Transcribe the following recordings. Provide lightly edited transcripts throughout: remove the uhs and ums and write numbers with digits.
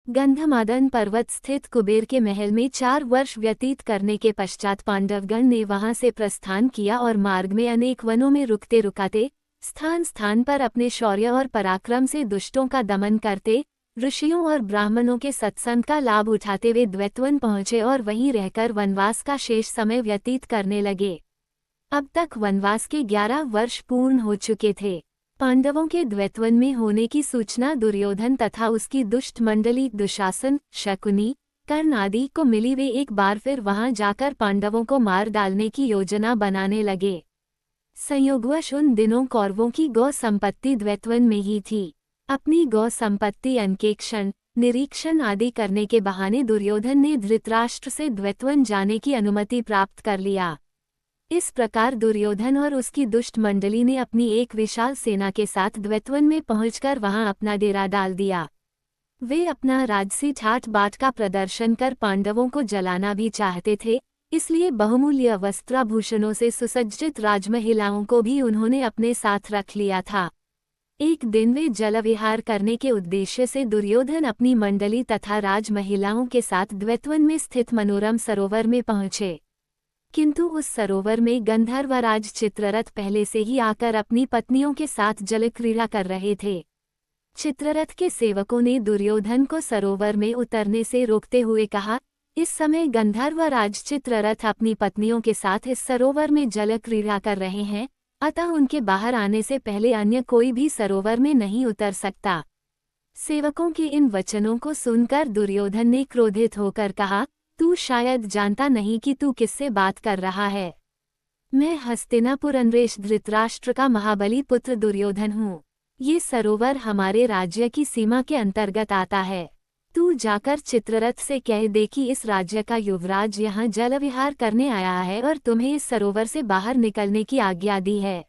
गंधमादन पर्वत स्थित कुबेर के महल में 4 वर्ष व्यतीत करने के पश्चात पांडवगण ने वहां से प्रस्थान किया और मार्ग में अनेक वनों में रुकते रुकाते स्थान स्थान पर अपने शौर्य और पराक्रम से दुष्टों का दमन करते ऋषियों और ब्राह्मणों के सत्संग का लाभ उठाते हुए द्वैतवन पहुंचे और वहीं रहकर वनवास का शेष समय व्यतीत करने लगे। अब तक वनवास के 11 वर्ष पूर्ण हो चुके थे। पांडवों के द्वैतवन में होने की सूचना दुर्योधन तथा उसकी दुष्ट मंडली दुशासन, शकुनी, कर्ण आदि को मिली। वे एक बार फिर वहां जाकर पांडवों को मार डालने की योजना बनाने लगे। संयोगवश उन दिनों कौरवों की गौ संपत्ति द्वैतवन में ही थी। अपनी गौ संपत्ति अंकेक्षण, निरीक्षण आदि करने के बहाने दुर्योधन ने धृतराष्ट्र से द्वैतवन जाने की अनुमति प्राप्त कर लिया। इस प्रकार दुर्योधन और उसकी दुष्ट मंडली ने अपनी एक विशाल सेना के साथ द्वैतवन में पहुंचकर वहां अपना डेरा डाल दिया। वे अपना राजसी ठाट बाट का प्रदर्शन कर पांडवों को जलाना भी चाहते थे, इसलिए बहुमूल्य वस्त्राभूषणों से सुसज्जित राजमहिलाओं को भी उन्होंने अपने साथ रख लिया था। एक दिन वे जलविहार करने के उद्देश्य से दुर्योधन अपनी मंडली तथा राजमहिलाओं के साथ द्वैतवन में स्थित मनोरम सरोवर में पहुंचे। किंतु उस सरोवर में गंधर्वराज चित्ररथ पहले से ही आकर अपनी पत्नियों के साथ जलक्रीड़ा कर रहे थे। चित्ररथ के सेवकों ने दुर्योधन को सरोवर में उतरने से रोकते हुए कहा, इस समय गंधर्वराज चित्ररथ अपनी पत्नियों के साथ इस सरोवर में जलक्रीड़ा कर रहे हैं, अतः उनके बाहर आने से पहले अन्य कोई भी सरोवर में नहीं उतर सकता। सेवकों के इन वचनों को सुनकर दुर्योधन ने क्रोधित होकर कहा, तू शायद जानता नहीं कि तू किससे बात कर रहा है। मैं हस्तिनापुर नरेश धृतराष्ट्र का महाबली पुत्र दुर्योधन हूँ। ये सरोवर हमारे राज्य की सीमा के अंतर्गत आता है। तू जाकर चित्ररथ से कह दे कि इस राज्य का युवराज यहाँ जलविहार करने आया है और तुम्हें इस सरोवर से बाहर निकलने की आज्ञा दी है।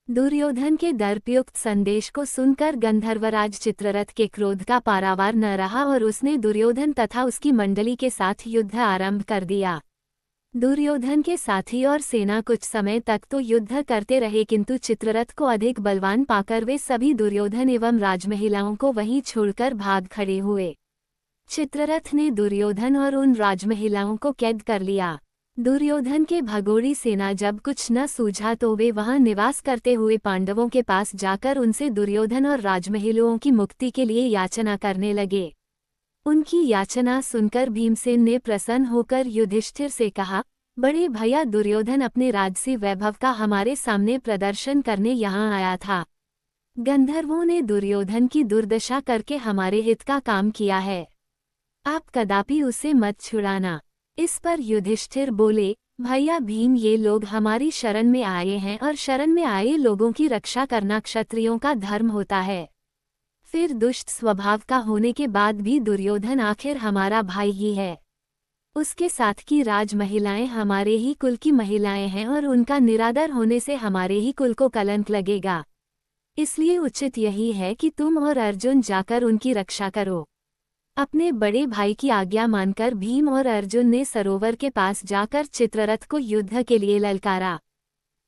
दुर्योधन के दर्पयुक्त संदेश को सुनकर गंधर्वराज चित्ररथ के क्रोध का पारावार न रहा और उसने दुर्योधन तथा उसकी मंडली के साथ युद्ध आरंभ कर दिया। दुर्योधन के साथी और सेना कुछ समय तक तो युद्ध करते रहे, किंतु चित्ररथ को अधिक बलवान पाकर वे सभी दुर्योधन एवं राजमहिलाओं को वहीं छोड़कर भाग खड़े हुए। चित्ररथ ने दुर्योधन और उन राजमहिलाओं को कैद कर लिया। दुर्योधन के भगोड़ी सेना जब कुछ न सूझा तो वे वहां निवास करते हुए पांडवों के पास जाकर उनसे दुर्योधन और राजमहिलाओं की मुक्ति के लिए याचना करने लगे। उनकी याचना सुनकर भीमसेन ने प्रसन्न होकर युधिष्ठिर से कहा, बड़े भैया दुर्योधन अपने राजसी वैभव का हमारे सामने प्रदर्शन करने यहाँ आया था। गंधर्वों ने दुर्योधन की दुर्दशा करके हमारे हित का काम किया है। आप कदापि उसे मत छुड़ाना। इस पर युधिष्ठिर बोले, भैया भीम, ये लोग हमारी शरण में आए हैं और शरण में आए लोगों की रक्षा करना क्षत्रियों का धर्म होता है। फिर दुष्ट स्वभाव का होने के बाद भी दुर्योधन आखिर हमारा भाई ही है। उसके साथ की राजमहिलाएं हमारे ही कुल की महिलाएं हैं और उनका निरादर होने से हमारे ही कुल को कलंक लगेगा। इसलिए उचित यही है कि तुम और अर्जुन जाकर उनकी रक्षा करो। अपने बड़े भाई की आज्ञा मानकर भीम और अर्जुन ने सरोवर के पास जाकर चित्ररथ को युद्ध के लिए ललकारा।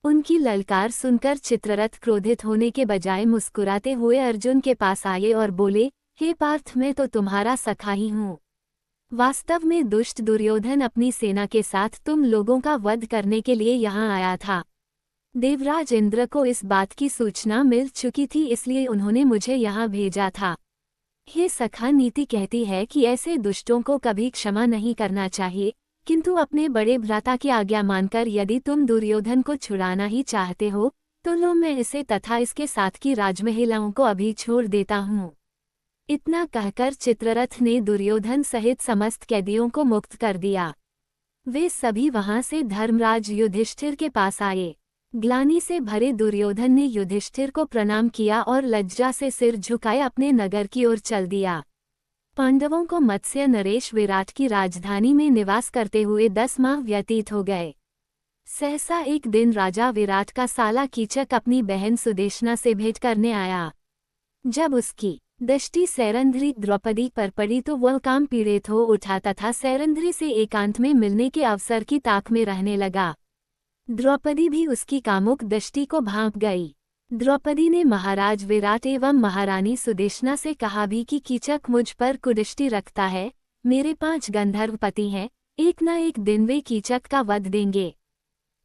उनकी ललकार सुनकर चित्ररथ क्रोधित होने के बजाय मुस्कुराते हुए अर्जुन के पास आए और बोले, हे पार्थ, मैं तो तुम्हारा सखा ही हूँ। वास्तव में दुष्ट दुर्योधन अपनी सेना के साथ तुम लोगों का वध करने के लिए यहाँ आया था। देवराज इंद्र को इस बात की सूचना मिल चुकी थी, इसलिए उन्होंने मुझे यहाँ भेजा था। ये सखा नीति कहती है कि ऐसे दुष्टों को कभी क्षमा नहीं करना चाहिए, किंतु अपने बड़े भ्राता की आज्ञा मानकर यदि तुम दुर्योधन को छुड़ाना ही चाहते हो तो लो, मैं इसे तथा इसके साथ की राजमहिलाओं को अभी छोड़ देता हूँ। इतना कहकर चित्ररथ ने दुर्योधन सहित समस्त कैदियों को मुक्त कर दिया। वे सभी वहां से धर्मराज युधिष्ठिर के पास आए। ग्लानि से भरे दुर्योधन ने युधिष्ठिर को प्रणाम किया और लज्जा से सिर झुकाए अपने नगर की ओर चल दिया। पांडवों को मत्स्य नरेश विराट की राजधानी में निवास करते हुए 10 माह व्यतीत हो गए। सहसा एक दिन राजा विराट का साला कीचक अपनी बहन सुदेशना से भेंट करने आया। जब उसकी दृष्टि सैरंध्री द्रौपदी पर पड़ी तो वह काम पीड़ित हो उठा तथा सैरंध्री से एकांत में मिलने के अवसर की ताक में रहने लगा। द्रौपदी भी उसकी कामुक दृष्टि को भांप गई। द्रौपदी ने महाराज विराट एवं महारानी सुदेशना से कहा भी कि कीचक मुझ पर कुदृष्टि रखता है। मेरे 5 गंधर्व पति हैं, एक न एक दिन वे कीचक का वध देंगे।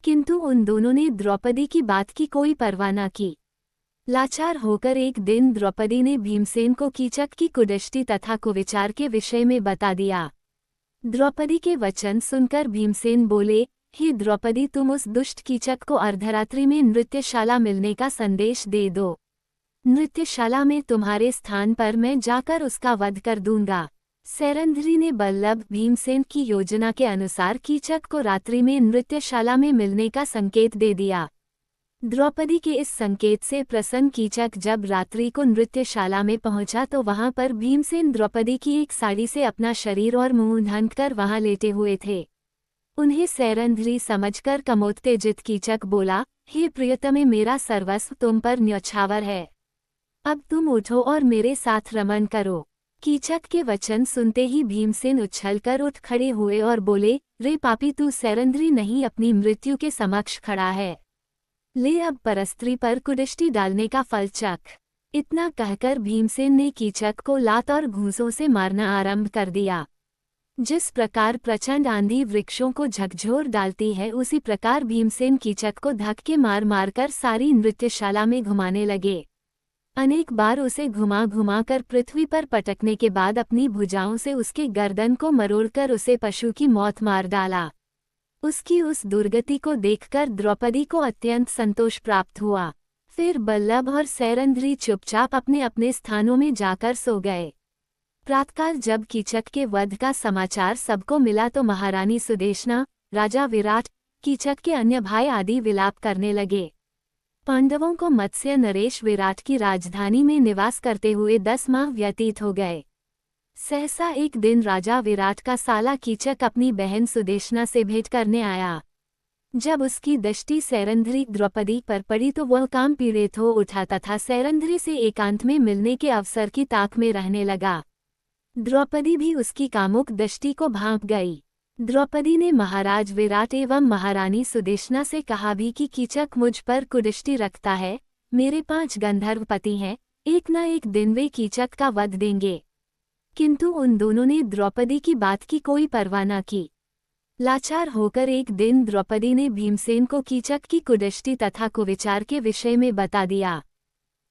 किंतु उन दोनों ने द्रौपदी की बात की कोई परवाह न की। लाचार होकर एक दिन द्रौपदी ने भीमसेन को कीचक की कुदृष्टि तथा कुविचार के विषय में बता दिया। द्रौपदी के वचन सुनकर भीमसेन बोले, हे द्रौपदी, तुम उस दुष्ट कीचक को अर्धरात्रि में नृत्यशाला मिलने का संदेश दे दो। नृत्यशाला में तुम्हारे स्थान पर मैं जाकर उसका वध कर दूंगा। सैरंध्री ने बल्लभ भीमसेन की योजना के अनुसार कीचक को रात्रि में नृत्यशाला में मिलने का संकेत दे दिया। द्रौपदी के इस संकेत से प्रसन्न कीचक जब रात्रि को नृत्यशाला में पहुंचा तो वहां पर भीमसेन द्रौपदी की एक साड़ी से अपना शरीर और मुंह ढंककर वहां लेटे हुए थे। उन्हें सैरंध्री समझकर कमोत्तेजित कीचक बोला, हे प्रियतमे, मेरा सर्वस्व तुम पर न्यौछावर है। अब तुम उठो और मेरे साथ रमन करो। कीचक के वचन सुनते ही भीमसेन उछलकर उठ खड़े हुए और बोले, रे पापी, तू सैरंध्री नहीं अपनी मृत्यु के समक्ष खड़ा है। ले अब परस्त्री पर कुदृष्टि डालने का फल चख। इतना कहकर भीमसेन ने कीचक को लात और घूंसों से मारना आरंभ कर दिया। जिस प्रकार प्रचंड आंधी वृक्षों को झकझोर डालती है, उसी प्रकार भीमसेन कीचक को धक्के मार मारकर सारी नृत्यशाला में घुमाने लगे। अनेक बार उसे घुमा घुमा कर पृथ्वी पर पटकने के बाद अपनी भुजाओं से उसके गर्दन को मरोड़कर उसे पशु की मौत मार डाला। उसकी उस दुर्गति को देखकर द्रौपदी को अत्यंत संतोष प्राप्त हुआ। फिर बल्लभ और सैरंध्री चुपचाप अपने अपने स्थानों में जाकर सो गए। प्रातःकाल जब कीचक के वध का समाचार सबको मिला तो महारानी सुदेशना, राजा विराट, कीचक के अन्य भाई आदि विलाप करने लगे। पांडवों को मत्स्य नरेश विराट की राजधानी में निवास करते हुए 10 माह व्यतीत हो गए। सहसा एक दिन राजा विराट का साला कीचक अपनी बहन सुदेशना से भेंट करने आया। जब उसकी दृष्टि सैरंध्री द्रौपदी पर पड़ी तो वह काम पीड़ित हो उठा तथा सैरंध्री से एकांत में मिलने के अवसर की ताक में रहने लगा। द्रौपदी भी उसकी कामुक दृष्टि को भांप गई। द्रौपदी ने महाराज विराट एवं महारानी सुदेशना से कहा भी कि कीचक मुझ पर कुदृष्टि रखता है। मेरे 5 गंधर्व पति हैं, एक न एक दिन वे कीचक का वध देंगे। किंतु उन दोनों ने द्रौपदी की बात की कोई परवाह न की। लाचार होकर एक दिन द्रौपदी ने भीमसेन को कीचक की कुदृष्टि तथा कुविचार के विषय में बता दिया।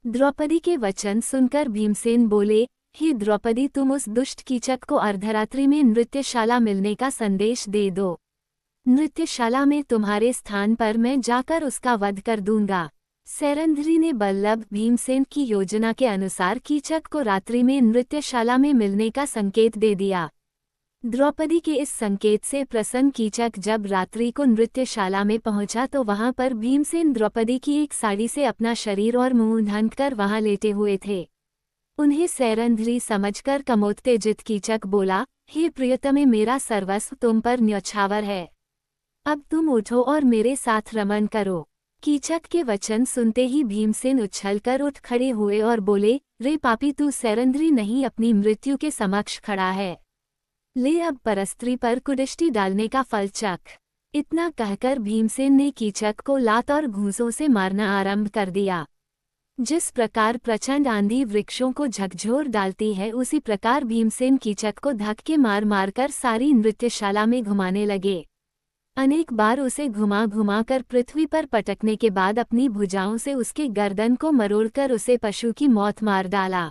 द्रौपदी के वचन सुनकर भीमसेन बोले, हे द्रौपदी, तुम उस दुष्ट कीचक को अर्धरात्रि में नृत्यशाला मिलने का संदेश दे दो। नृत्यशाला में तुम्हारे स्थान पर मैं जाकर उसका वध कर दूंगा। सैरंध्री ने बल्लभ भीमसेन की योजना के अनुसार कीचक को रात्रि में नृत्यशाला में मिलने का संकेत दे दिया। द्रौपदी के इस संकेत से प्रसन्न कीचक जब रात्रि को नृत्यशाला में पहुंचा तो वहां पर भीमसेन द्रौपदी की एक साड़ी से अपना शरीर और मुंह ढंककर वहां लेटे हुए थे। उन्हें सैरंध्री समझकर कमोत्तेजित कीचक बोला, हे प्रियतमे, मेरा सर्वस्व तुम पर न्यौछावर है। अब तुम उठो और मेरे साथ रमन करो। कीचक के वचन सुनते ही भीमसेन उछलकर उठ खड़े हुए और बोले, रे पापी, तू सैरंध्री नहीं अपनी मृत्यु के समक्ष खड़ा है। ले अब परस्त्री पर कुदृष्टि डालने का फल चख। इतना कहकर भीमसेन ने कीचक को लात और घूंसों से मारना आरंभ कर दिया। जिस प्रकार प्रचंड आंधी वृक्षों को झकझोर डालती है, उसी प्रकार भीमसेन कीचक को धक्के मार मारकर सारी नृत्यशाला में घुमाने लगे। अनेक बार उसे घुमा घुमा कर पृथ्वी पर पटकने के बाद अपनी भुजाओं से उसके गर्दन को मरोड़कर उसे पशु की मौत मार डाला।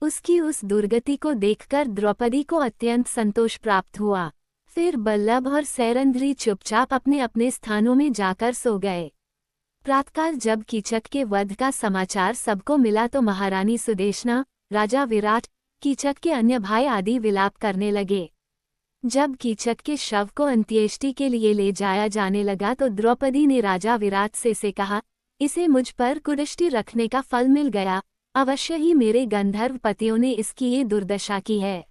उसकी उस दुर्गति को देखकर द्रौपदी को अत्यंत संतोष प्राप्त हुआ। फिर बल्लभ और सैरंध्री चुपचाप अपने अपने स्थानों में जाकर सो गए। प्रातःकाल जब कीचक के वध का समाचार सबको मिला तो महारानी सुदेशना, राजा विराट, कीचक के अन्य भाई आदि विलाप करने लगे। जब कीचक के शव को अंत्येष्टि के लिए ले जाया जाने लगा तो द्रौपदी ने राजा विराट से कहा, इसे मुझ पर कुदृष्टि रखने का फल मिल गया। अवश्य ही मेरे गंधर्व पतियों ने इसकी ये दुर्दशा की है।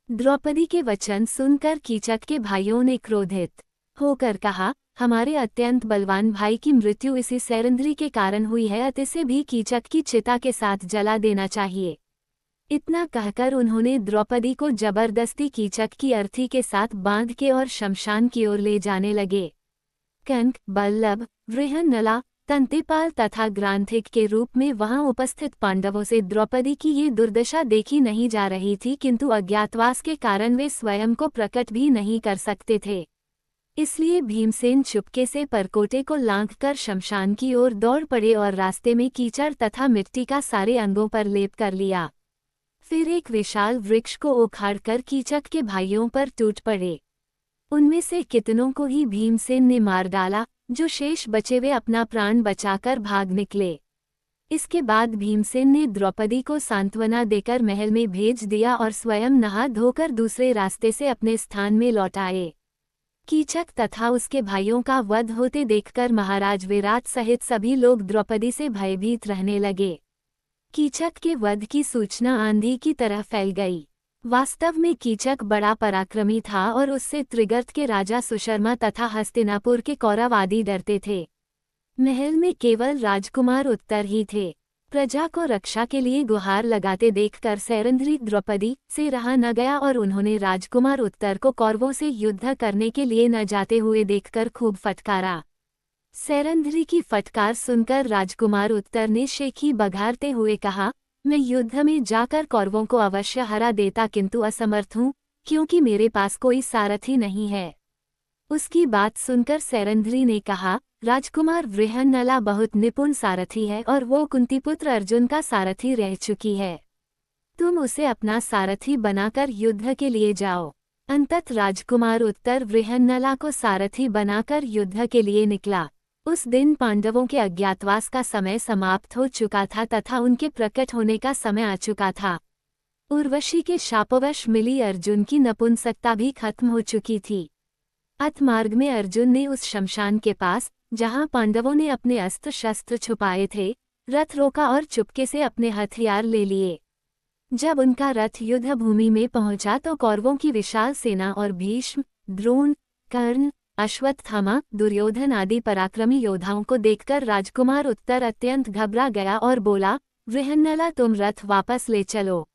द्रौपदी के वचन सुनकर कीचक के भाइयों ने क्रोधित होकर कहा, हमारे अत्यंत बलवान भाई की मृत्यु इसी सैरंध्री के कारण हुई है, अतः इसे भी कीचक की चिता के साथ जला देना चाहिए। इतना कहकर उन्होंने द्रौपदी को जबरदस्ती कीचक की अर्थी के साथ बांध के और शमशान की ओर ले जाने लगे। कंक, बल्लभ, वृहन्नला, तंतेपाल तथा ग्रांथिक के रूप में वहां उपस्थित पांडवों से द्रौपदी की ये दुर्दशा देखी नहीं जा रही थी, किंतु अज्ञातवास के कारण वे स्वयं को प्रकट भी नहीं कर सकते थे। इसलिए भीमसेन चुपके से परकोटे को लांघकर शमशान की ओर दौड़ पड़े और रास्ते में कीचड़ तथा मिट्टी का सारे अंगों पर लेप कर लिया। फिर एक विशाल वृक्ष को उखाड़कर कीचक के भाइयों पर टूट पड़े। उनमें से कितनों को ही भीमसेन ने मार डाला, जो शेष बचे वे अपना प्राण बचाकर भाग निकले। इसके बाद भीमसेन ने द्रौपदी को सांत्वना देकर महल में भेज दिया और स्वयं नहा धोकर दूसरे रास्ते से अपने स्थान में लौट आए। कीचक तथा उसके भाइयों का वध होते देखकर महाराज विराट सहित सभी लोग द्रौपदी से भयभीत रहने लगे। कीचक के वध की सूचना आंधी की तरह फैल गई। वास्तव में कीचक बड़ा पराक्रमी था और उससे त्रिगर्त के राजा सुशर्मा तथा हस्तिनापुर के कौरव आदि डरते थे। महल में केवल राजकुमार उत्तर ही थे। प्रजा को रक्षा के लिए गुहार लगाते देखकर सैरंध्री द्रौपदी से रहा न गया और उन्होंने राजकुमार उत्तर को कौरवों से युद्ध करने के लिए न जाते हुए देखकर खूब फटकारा। सैरंध्री की फटकार सुनकर राजकुमार उत्तर ने शेखी बघारते हुए कहा, मैं युद्ध में जाकर कौरवों को अवश्य हरा देता, किंतु असमर्थ हूँ, क्योंकि मेरे पास कोई सारथी नहीं है। उसकी बात सुनकर सैरंध्री ने कहा, राजकुमार वृहन्नला बहुत निपुण सारथी है और वो कुंतीपुत्र अर्जुन का सारथी रह चुकी है। तुम उसे अपना सारथी बनाकर युद्ध के लिए जाओ। अंततः राजकुमार उत्तर वृहन्नला को सारथी बनाकर युद्ध के लिए निकला। उस दिन पांडवों के अज्ञातवास का समय समाप्त हो चुका था तथा उनके प्रकट होने का समय आ चुका था। उर्वशी के शापवश मिली अर्जुन की नपुंसकता भी खत्म हो चुकी थी। अतमार्ग में अर्जुन ने उस शमशान के पास, जहां पांडवों ने अपने अस्त्र शस्त्र छुपाए थे, रथ रोका और चुपके से अपने हथियार ले लिए। जब उनका रथ युद्ध भूमि में पहुंचा तो कौरवों की विशाल सेना और भीष्म, द्रोण, कर्ण, अश्वत्थामा, दुर्योधन आदि पराक्रमी योद्धाओं को देखकर राजकुमार उत्तर अत्यंत घबरा गया और बोला, वृहन्नला तुम रथ वापस ले चलो,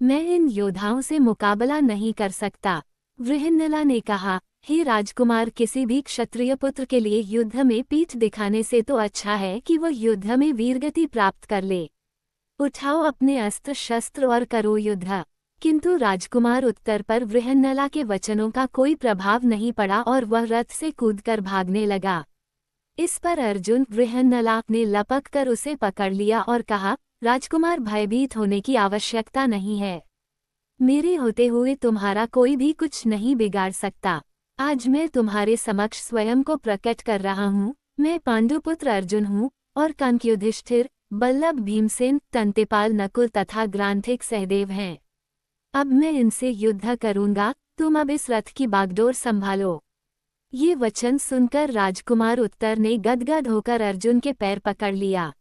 मैं इन योद्धाओं से मुकाबला नहीं कर सकता। वृहन्नला ने कहा, हे राजकुमार, किसी भी क्षत्रिय पुत्र के लिए युद्ध में पीठ दिखाने से तो अच्छा है कि वह युद्ध में वीरगति प्राप्त कर ले। उठाओ अपने अस्त्र शस्त्र और करो युद्ध। किंतु राजकुमार उत्तर पर वृहन्नला के वचनों का कोई प्रभाव नहीं पड़ा और वह रथ से कूदकर भागने लगा। इस पर अर्जुन वृहन्नला ने लपक कर उसे पकड़ लिया और कहा, राजकुमार, भयभीत होने की आवश्यकता नहीं है। मेरे होते हुए तुम्हारा कोई भी कुछ नहीं बिगाड़ सकता। आज मैं तुम्हारे समक्ष स्वयं को प्रकट कर रहा हूँ। मैं पांडुपुत्र अर्जुन हूँ और कांक युधिष्ठिर, बल्लभ, भीमसेन, तंतेपाल, नकुल तथा ग्रांथिक सहदेव हैं। अब मैं इनसे युद्ध करूंगा, तुम अब इस रथ की बागडोर संभालो। ये वचन सुनकर राजकुमार उत्तर ने गदगद होकर अर्जुन के पैर पकड़ लिया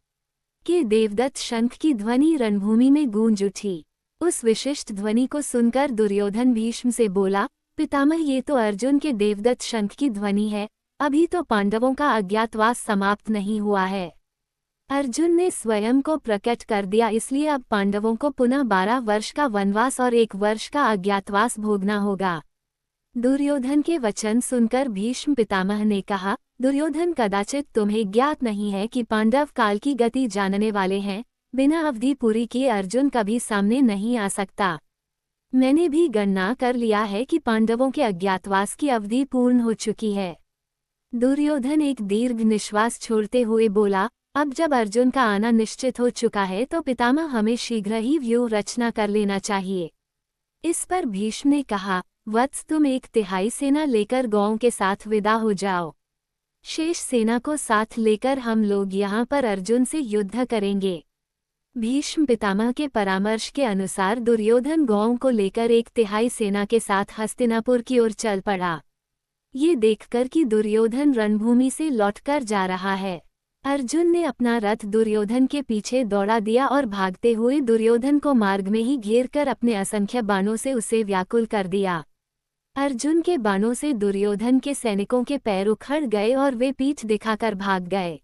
कि देवदत्त शंख की ध्वनि रणभूमि में गूंज उठी। उस विशिष्ट ध्वनि को सुनकर दुर्योधन भीष्म से बोला, पितामह, ये तो अर्जुन के देवदत्त शंख की ध्वनि है। अभी तो पांडवों का अज्ञातवास समाप्त नहीं हुआ है। अर्जुन ने स्वयं को प्रकट कर दिया, इसलिए अब पांडवों को पुनः 12 वर्ष का वनवास और 1 वर्ष का अज्ञातवास भोगना होगा। दुर्योधन के वचन सुनकर भीष्म पितामह ने कहा, दुर्योधन, कदाचित तुम्हें ज्ञात नहीं है कि पांडव काल की गति जानने वाले हैं। बिना अवधि पूरी किए अर्जुन कभी सामने नहीं आ सकता। मैंने भी गणना कर लिया है कि पांडवों के अज्ञातवास की अवधि पूर्ण हो चुकी है। दुर्योधन एक दीर्घ निश्वास छोड़ते हुए बोला, अब जब अर्जुन का आना निश्चित हो चुका है तो पितामह, हमें शीघ्र ही व्यूह रचना कर लेना चाहिए। इस पर भीष्म ने कहा, वत्स, तुम 1/3 सेना लेकर गौओं के साथ विदा हो जाओ। शेष सेना को साथ लेकर हम लोग यहाँ पर अर्जुन से युद्ध करेंगे। भीष्म पितामह के परामर्श के अनुसार दुर्योधन गौओं को लेकर 1/3 सेना के साथ हस्तिनापुर की ओर चल पड़ा। ये देखकर कि दुर्योधन रणभूमि से लौटकर जा रहा है, अर्जुन ने अपना रथ दुर्योधन के पीछे दौड़ा दिया और भागते हुए दुर्योधन को मार्ग में ही घेरकर अपने असंख्य बाणों से उसे व्याकुल कर दिया। अर्जुन के बाणों से दुर्योधन के सैनिकों के पैर उखड़ गए और वे पीठ दिखाकर भाग गए।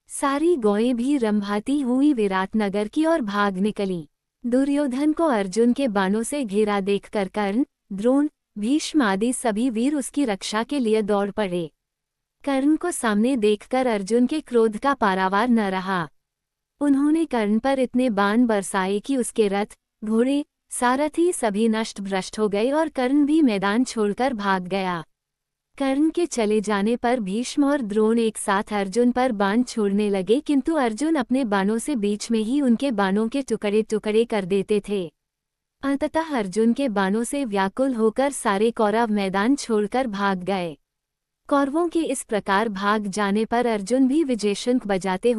सारी गौएं भी रंभाती हुई विराटनगर की ओर भाग निकली। दुर्योधन को अर्जुन के बाणों से घेरा देखकर कर्ण, द्रोण, भीष्म आदि सभी वीर उसकी रक्षा के लिए दौड़ पड़े। कर्ण को सामने देखकर अर्जुन के क्रोध का पारावार न रहा। उन्होंने कर्ण पर इतने बाण बरसाए कि उसके रथ, घोड़े, सारथी सभी नष्ट भ्रष्ट हो गए और कर्ण भी मैदान छोड़कर भाग गया। कर्ण के चले जाने पर भीष्म और द्रोण एक साथ अर्जुन पर बाण छोड़ने लगे, किंतु अर्जुन अपने बाणों से बीच में ही उनके बाणों के टुकड़े टुकड़े कर देते थे। अंततः अर्जुन के बाणों से व्याकुल होकर सारे कौरव मैदान छोड़कर भाग गए। कौरवों के इस प्रकार भाग जाने पर अर्जुन भी विजयशंख बजाते हुए